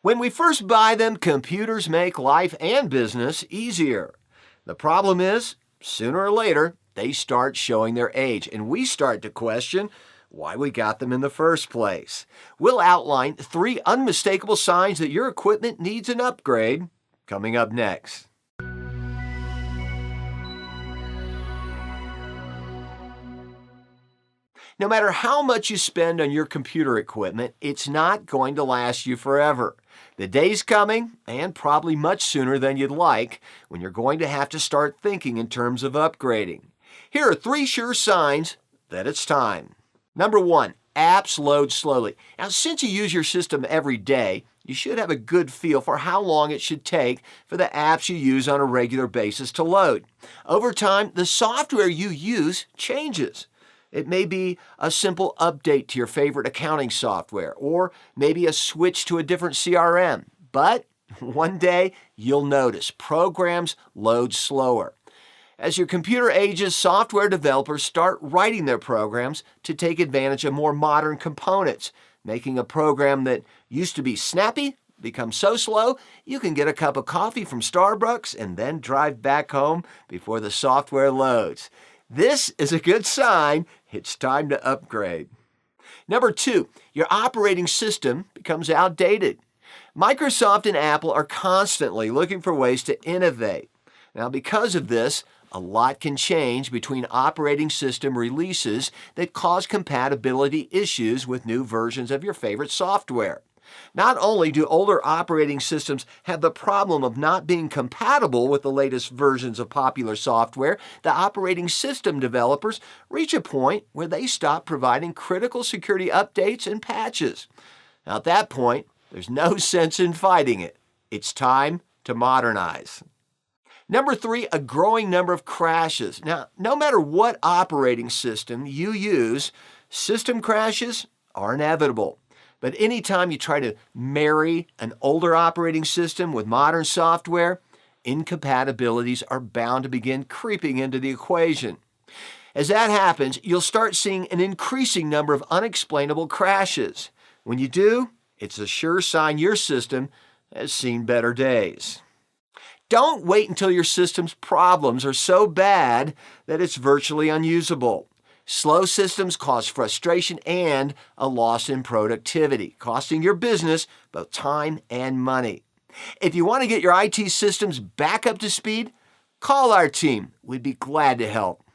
When we first buy them, computers make life and business easier. The problem is, sooner or later, they start showing their age, and we start to question why we got them in the first place. We'll outline 3 unmistakable signs that your equipment needs an upgrade, coming up next. No matter how much you spend on your computer equipment, it's not going to last you forever. The day's coming, and probably much sooner than you'd like, when you're going to have to start thinking in terms of upgrading. Here are 3 sure signs that it's time. Number 1, apps load slowly. Now, since you use your system every day, you should have a good feel for how long it should take for the apps you use on a regular basis to load. Over time, the software you use changes. It may be a simple update to your favorite accounting software, or maybe a switch to a different CRM. But one day, you'll notice programs load slower. As your computer ages, software developers start writing their programs to take advantage of more modern components, making a program that used to be snappy become so slow you can get a cup of coffee from Starbucks and then drive back home before the software loads. This is a good sign it's time to upgrade. Number 2, your operating system becomes outdated. Microsoft and Apple are constantly looking for ways to innovate. Now, because of this, a lot can change between operating system releases that cause compatibility issues with new versions of your favorite software. Not only do older operating systems have the problem of not being compatible with the latest versions of popular software, the operating system developers reach a point where they stop providing critical security updates and patches. Now, at that point, there's no sense in fighting it. It's time to modernize. Number 3, a growing number of crashes. Now, no matter what operating system you use, system crashes are inevitable. But anytime you try to marry an older operating system with modern software, incompatibilities are bound to begin creeping into the equation. As that happens, you'll start seeing an increasing number of unexplainable crashes. When you do, it's a sure sign your system has seen better days. Don't wait until your system's problems are so bad that it's virtually unusable. Slow systems cause frustration and a loss in productivity, costing your business both time and money. If you want to get your IT systems back up to speed, call our team. We'd be glad to help.